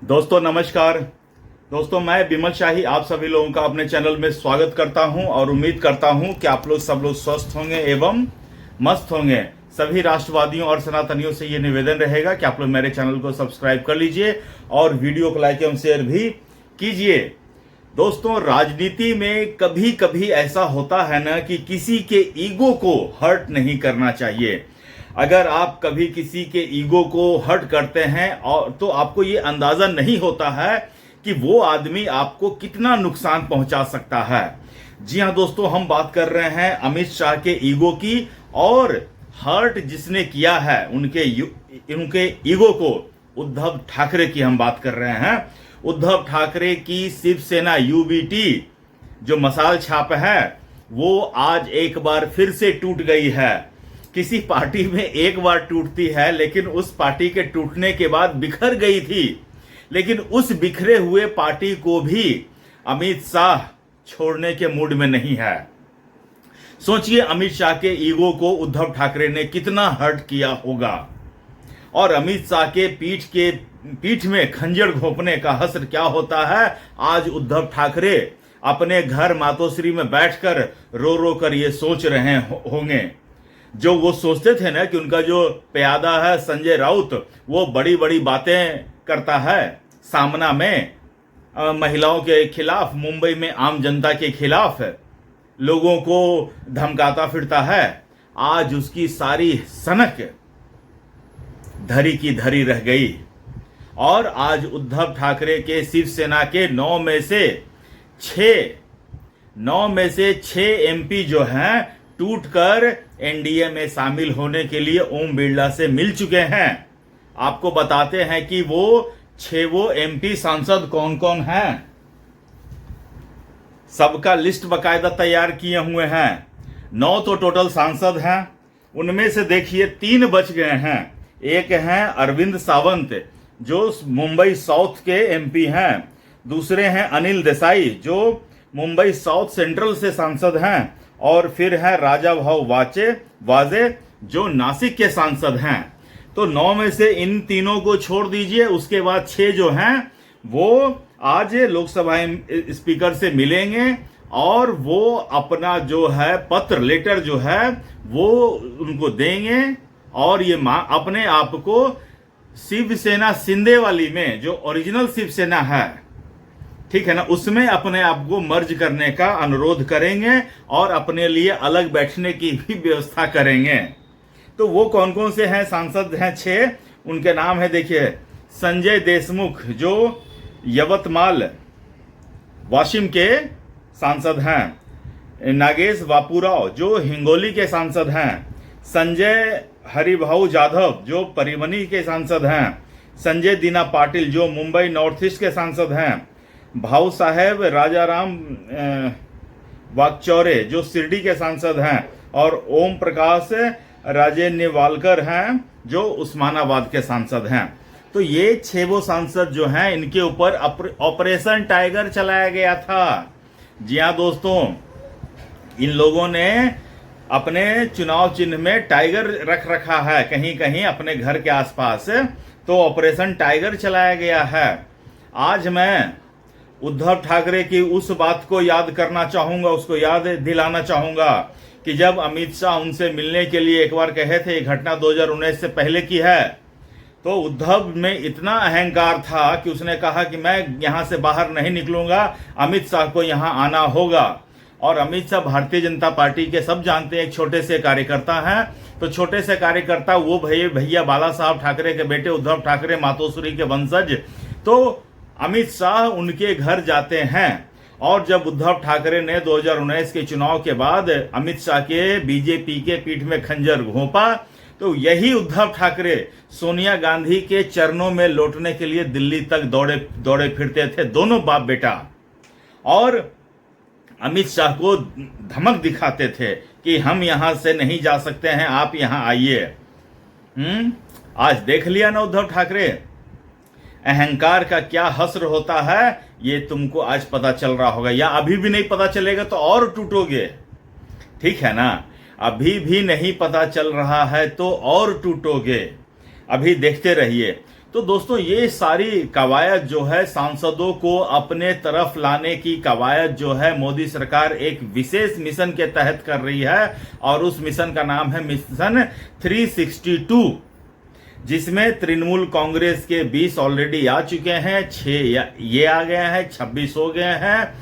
दोस्तों नमस्कार। दोस्तों मैं विमल शाही आप सभी लोगों का अपने चैनल में स्वागत करता हूं और उम्मीद करता हूं कि आप लोग सब लोग स्वस्थ होंगे एवं मस्त होंगे। सभी राष्ट्रवादियों और सनातनियों से ये निवेदन रहेगा कि आप लोग मेरे चैनल को सब्सक्राइब कर लीजिए और वीडियो को लाइक एवं शेयर भी कीजिए। दोस्तों राजनीति में कभी कभी ऐसा होता है ना कि किसी के ईगो को हर्ट नहीं करना चाहिए। अगर आप कभी किसी के ईगो को हर्ट करते हैं और तो आपको ये अंदाजा नहीं होता है कि वो आदमी आपको कितना नुकसान पहुंचा सकता है। जी हां दोस्तों, हम बात कर रहे हैं अमित शाह के ईगो की, और हर्ट जिसने किया है उनके ईगो को उद्धव ठाकरे की हम बात कर रहे हैं। उद्धव ठाकरे की शिवसेना यूबीटी जो मसाल छाप है वो आज एक बार फिर से टूट गई है। किसी पार्टी में एक बार टूटती है लेकिन उस पार्टी के टूटने के बाद बिखर गई थी, लेकिन उस बिखरे हुए पार्टी को भी अमित शाह छोड़ने के मूड में नहीं है। सोचिए अमित शाह के ईगो को उद्धव ठाकरे ने कितना हर्ट किया होगा, और अमित शाह के पीठ में खंजर घोंपने का हश्र क्या होता है। आज उद्धव ठाकरे अपने घर मातोश्री में बैठकर रो रो कर ये सोच रहे होंगे, जो वो सोचते थे ना कि उनका जो प्यादा है संजय राउत वो बड़ी बड़ी बातें करता है सामना में, महिलाओं के खिलाफ, मुंबई में आम जनता के खिलाफ लोगों को धमकाता फिरता है। आज उसकी सारी सनक धरी की धरी रह गई, और आज उद्धव ठाकरे के शिवसेना के 9 में से 6 एमपी जो हैं टूटकर एनडीए में शामिल होने के लिए ओम बिरला से मिल चुके हैं। आपको बताते हैं कि वो 6 एमपी सांसद कौन कौन हैं। सबका लिस्ट बकायदा तैयार किए हुए हैं। 9 तो टोटल सांसद हैं, उनमें से देखिए 3 बच गए हैं। एक हैं अरविंद सावंत जो मुंबई साउथ के एमपी हैं, दूसरे हैं अनिल देसाई जो मुंबई साउथ सेंट्रल से सांसद हैं, और फिर है राजा भाऊ वाजे जो नासिक के सांसद हैं। तो 9 में से इन तीनों को छोड़ दीजिए, उसके बाद 6 जो हैं वो आज लोकसभा स्पीकर से मिलेंगे और वो अपना जो है पत्र लेटर जो है वो उनको देंगे, और ये अपने आप को शिवसेना सिंधेवाली में जो ओरिजिनल शिवसेना है, ठीक है ना, उसमें अपने आप को मर्ज करने का अनुरोध करेंगे और अपने लिए अलग बैठने की भी व्यवस्था करेंगे। तो वो कौन कौन से हैं सांसद हैं 6, उनके नाम है देखिए। संजय देशमुख जो यवतमाल वाशिम के सांसद हैं, नागेश बापूराव जो हिंगोली के सांसद हैं, संजय हरिभाऊ जाधव जो परिमनी के सांसद हैं, संजय दीना पाटिल जो मुंबई नॉर्थ ईस्ट के सांसद हैं, भाऊ साहेब राजाराम वाकचौरे जो शिरडी के सांसद हैं, और ओम प्रकाश राजेनिवालकर हैं जो उस्मानाबाद के सांसद हैं। तो ये 6 वो सांसद जो हैं इनके ऊपर ऑपरेशन टाइगर चलाया गया था। जी हाँ दोस्तों, इन लोगों ने अपने चुनाव चिन्ह में टाइगर रख रखा है कहीं कहीं अपने घर के आसपास, तो ऑपरेशन टाइगर चलाया गया है। आज मैं उद्धव ठाकरे की उस बात को याद करना चाहूंगा, उसको याद दिलाना चाहूंगा कि जब अमित शाह उनसे मिलने के लिए एक बार कहे थे, ये घटना 2019 से पहले की है, तो उद्धव में इतना अहंकार था कि उसने कहा कि मैं यहां से बाहर नहीं निकलूंगा, अमित शाह को यहां आना होगा। और अमित शाह भारतीय जनता पार्टी के सब जानते हैं एक छोटे से कार्यकर्ता हैं, तो छोटे से कार्यकर्ता वो भैया बाला साहब ठाकरे के बेटे उद्धव ठाकरे मातोश्री के वंशज, तो अमित शाह उनके घर जाते हैं। और जब उद्धव ठाकरे ने 2019 के चुनाव के बाद अमित शाह के बीजेपी के पीठ में खंजर घोंपा, तो यही उद्धव ठाकरे सोनिया गांधी के चरणों में लौटने के लिए दिल्ली तक दौड़े फिरते थे, दोनों बाप बेटा, और अमित शाह को धमक दिखाते थे कि हम यहां से नहीं जा सकते हैं, आप यहां आइए। आज देख लिया ना उद्धव ठाकरे, अहंकार का क्या हश्र होता है ये तुमको आज पता चल रहा होगा, या अभी भी नहीं पता चलेगा तो और टूटोगे, ठीक है ना। अभी भी नहीं पता चल रहा है तो और टूटोगे, अभी देखते रहिए। तो दोस्तों ये सारी कवायद जो है सांसदों को अपने तरफ लाने की कवायद जो है मोदी सरकार एक विशेष मिशन के तहत कर रही है, और उस मिशन का नाम है मिशन 362, जिसमें तृणमूल कांग्रेस के 20 ऑलरेडी आ चुके हैं, 6 ये आ गए हैं, 26 हो गए हैं,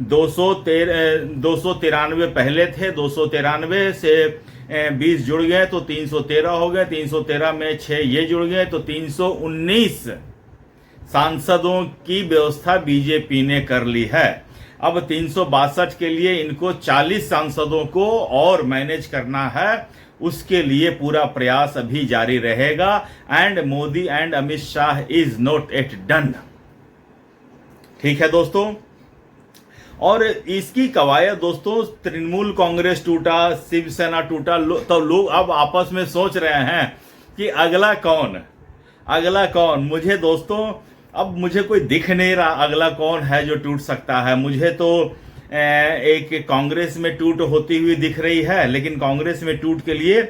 293 पहले थे, 293 से 20 जुड़ गए तो 313 हो गए, 313 में 6 ये जुड़ गए तो 319 सांसदों की व्यवस्था बीजेपी ने कर ली है। अब 362 के लिए इनको 40 सांसदों को और मैनेज करना है, उसके लिए पूरा प्रयास अभी जारी रहेगा। And Modi and Amit Shah is not at done. ठीक है दोस्तों, और इसकी कवायद दोस्तों तृणमूल कांग्रेस टूटा, शिवसेना टूटा, तो लोग अब आपस में सोच रहे हैं कि अगला कौन। मुझे दोस्तों अब मुझे कोई दिख नहीं रहा अगला कौन है जो टूट सकता है। मुझे तो एक कांग्रेस में टूट होती हुई दिख रही है, लेकिन कांग्रेस में टूट के लिए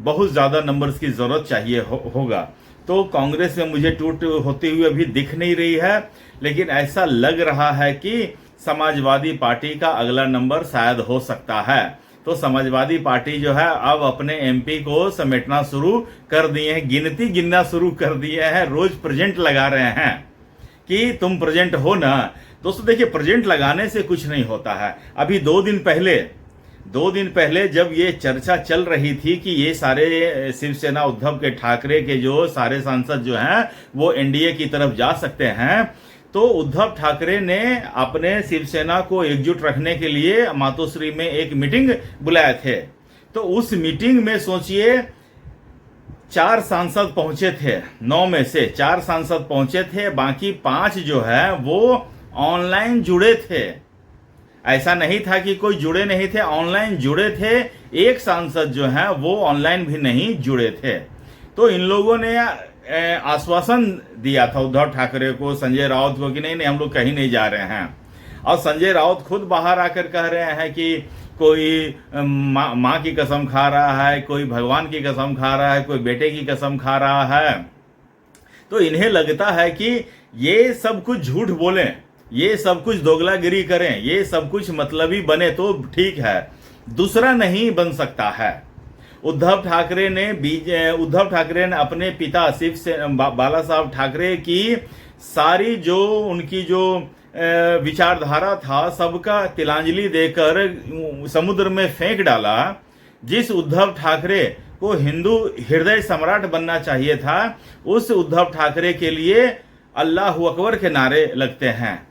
बहुत ज्यादा नंबर्स की जरूरत चाहिए होगा। तो कांग्रेस में मुझे टूट होती हुई अभी दिख नहीं रही है, लेकिन ऐसा लग रहा है कि समाजवादी पार्टी का अगला नंबर शायद हो सकता है। तो समाजवादी पार्टी जो है अब अपने एमपी को समेटना शुरू कर दिए हैं, गिनना शुरू कर दिए हैं, रोज प्रेजेंट लगा रहे हैं कि तुम प्रेजेंट हो ना। दोस्तों देखिए, प्रेजेंट लगाने से कुछ नहीं होता है। अभी 2 दिन पहले जब ये चर्चा चल रही थी कि ये सारे शिवसेना उद्धव के ठाकरे के जो सारे सांसद जो हैं वो एनडीए की तरफ जा सकते हैं, तो उद्धव ठाकरे ने अपने शिवसेना को एकजुट रखने के लिए मातोश्री में एक मीटिंग बुलाए थे। तो उस मीटिंग में सोचिए 4 सांसद पहुंचे थे, 9 में से 4 सांसद पहुंचे थे, बाकी 5 जो है वो ऑनलाइन जुड़े थे। ऐसा नहीं था कि कोई जुड़े नहीं थे, ऑनलाइन जुड़े थे। एक सांसद जो है वो ऑनलाइन भी नहीं जुड़े थे। तो इन लोगों ने आश्वासन दिया था उद्धव ठाकरे को, संजय राउत को, कि नहीं हम लोग कहीं नहीं जा रहे हैं। और संजय राउत खुद बाहर आकर कह रहे हैं कि कोई माँ की कसम खा रहा है, कोई भगवान की कसम खा रहा है, कोई बेटे की कसम खा रहा है। तो इन्हें लगता है कि ये सब कुछ झूठ बोलें, ये सब कुछ दोगलागिरी करें, ये सब कुछ मतलबी बने तो ठीक है, दूसरा नहीं बन सकता है। उद्धव ठाकरे ने अपने पिता बाला साहब ठाकरे की सारी जो उनकी जो विचारधारा था सबका तिलांजलि देकर समुद्र में फेंक डाला। जिस उद्धव ठाकरे को हिंदू हृदय सम्राट बनना चाहिए था, उस उद्धव ठाकरे के लिए अल्लाह अकबर के नारे लगते हैं।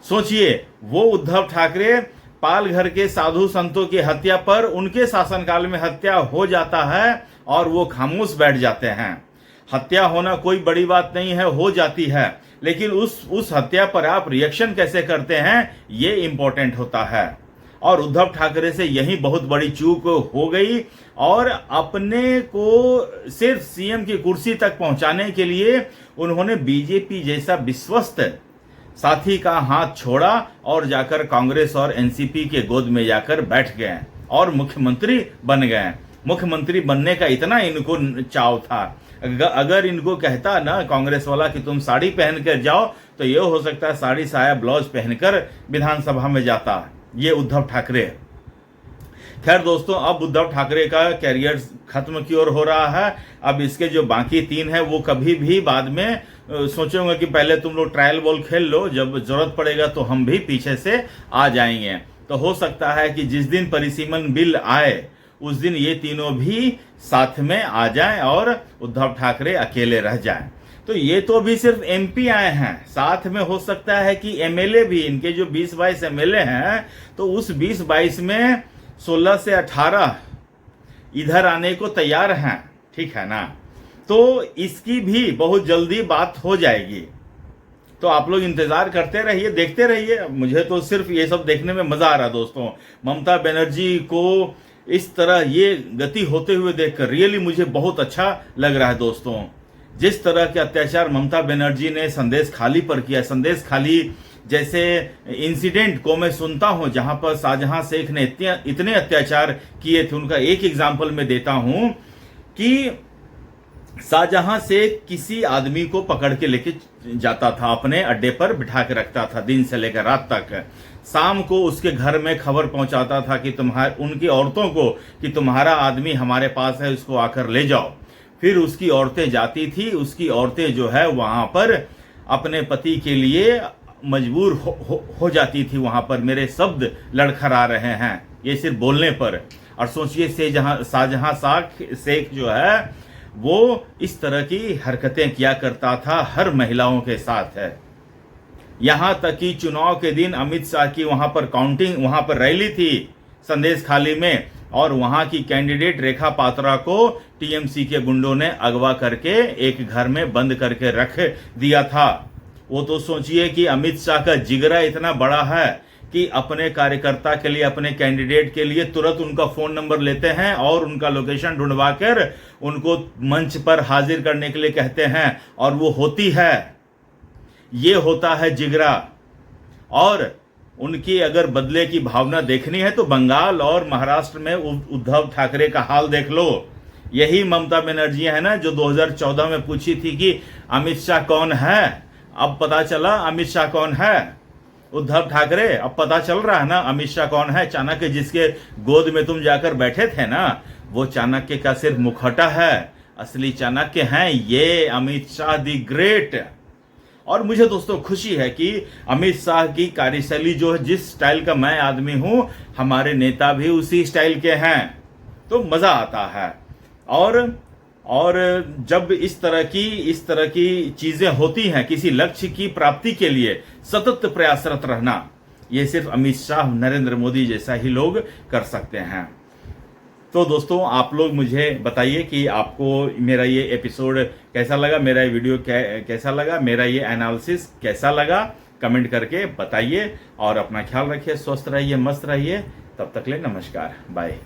सोचिए, वो उद्धव ठाकरे पालघर के साधु संतों की हत्या पर उनके शासनकाल में हत्या हो जाता है और वो खामोश बैठ जाते हैं। हत्या होना कोई बड़ी बात नहीं है, हो जाती है, लेकिन उस हत्या पर आप रिएक्शन कैसे करते हैं ये इंपॉर्टेंट होता है। और उद्धव ठाकरे से यही बहुत बड़ी चूक हो गई, और अपने को सिर्फ सीएम की कुर्सी तक पहुंचाने के लिए उन्होंने बीजेपी जैसा विश्वस्त साथी का हाथ छोड़ा और जाकर कांग्रेस और एनसीपी के गोद में जाकर बैठ गए और मुख्यमंत्री बन गए। मुख्यमंत्री बनने का इतना इनको चाव था, अगर इनको कहता ना कांग्रेस वाला कि तुम साड़ी पहन कर जाओ, तो ये हो सकता है साड़ी साया ब्लाउज पहनकर विधानसभा में जाता ये उद्धव ठाकरे। खैर दोस्तों, अब उद्धव ठाकरे का कैरियर खत्म की ओर हो रहा है। अब इसके जो बाकी 3 हैं वो कभी भी बाद में सोचेंगे कि पहले तुम लोग ट्रायल बॉल खेल लो, जब जरूरत पड़ेगा तो हम भी पीछे से आ जाएंगे। तो हो सकता है कि जिस दिन परिसीमन बिल आए उस दिन ये तीनों भी साथ में आ जाएं और उद्धव ठाकरे अकेले रह जाएं। तो ये तो अभी सिर्फ एमपी आए हैं, साथ में हो सकता है कि एमएलए भी, इनके जो 20-22 एमएलए हैं, तो उस 20-22 में 16 से 18 इधर आने को तैयार हैं। ठीक है ना? तो इसकी भी बहुत जल्दी बात हो जाएगी। तो आप लोग इंतजार करते रहिए, देखते रहिए। मुझे तो सिर्फ ये सब देखने में मजा आ रहा है दोस्तों। ममता बनर्जी को इस तरह ये गति होते हुए देखकर रियली मुझे बहुत अच्छा लग रहा है दोस्तों। जिस तरह के अत्याचार ममता बनर्जी ने संदेश खाली पर किया, संदेश खाली जैसे इंसिडेंट को मैं सुनता हूं जहां पर शाहजहां शेख ने इतने अत्याचार किए थे। उनका एक एग्जाम्पल मैं देता हूं कि शाहजहां से किसी आदमी को पकड़ के लेके जाता था, अपने अड्डे पर बिठा के रखता था दिन से लेकर रात तक। शाम को उसके घर में खबर पहुंचाता था कि उनकी औरतों को कि तुम्हारा आदमी हमारे पास है, उसको आकर ले जाओ। फिर उसकी औरतें जाती थी, उसकी औरतें जो है वहां पर अपने पति के लिए मजबूर हो जाती थी। वहां पर मेरे शब्द लड़खड़ा रहे हैं ये सिर्फ बोलने पर। और सोचिए शाहजहां शेख जो है वो इस तरह की हरकतें किया करता था हर महिलाओं के साथ है। यहां तक कि चुनाव के दिन अमित शाह की वहां पर रैली थी संदेश खाली में, और वहां की कैंडिडेट रेखा पात्रा को टीएमसी के गुंडों ने अगवा करके एक घर में बंद करके रख दिया था। वो तो सोचिए कि अमित शाह का जिगरा इतना बड़ा है कि अपने कार्यकर्ता के लिए, अपने कैंडिडेट के लिए तुरंत उनका फोन नंबर लेते हैं और उनका लोकेशन ढूंढवा कर उनको मंच पर हाजिर करने के लिए कहते हैं, और वो होती है। ये होता है जिगरा। और उनकी अगर बदले की भावना देखनी है तो बंगाल और महाराष्ट्र में उद्धव ठाकरे का हाल देख लो। यही ममता बनर्जी है ना जो 2014 में पूछी थी कि अमित शाह कौन है। अब पता चला अमित शाह कौन है, उद्धव ठाकरे। अब पता चल रहा है ना अमित शाह कौन है। चाणक्य जिसके गोद में तुम जाकर बैठे थे ना, वो चाणक्य का सिर्फ मुखौटा है, असली चाणक्य हैं ये अमित शाह दी ग्रेट। और मुझे दोस्तों खुशी है कि अमित शाह की कार्यशैली जो है, जिस स्टाइल का मैं आदमी हूं, हमारे नेता भी उसी स्टाइल के हैं, तो मजा आता है। और जब इस तरह की चीजें होती हैं, किसी लक्ष्य की प्राप्ति के लिए सतत प्रयासरत रहना, ये सिर्फ अमित शाह, नरेंद्र मोदी जैसा ही लोग कर सकते हैं। तो दोस्तों आप लोग मुझे बताइए कि आपको मेरा ये एपिसोड कैसा लगा, मेरा ये वीडियो कैसा लगा, मेरा ये एनालिसिस कैसा लगा, कमेंट करके बताइए। और अपना ख्याल रखिए, स्वस्थ रहिए, मस्त रहिए। तब तक ले नमस्कार, बाय।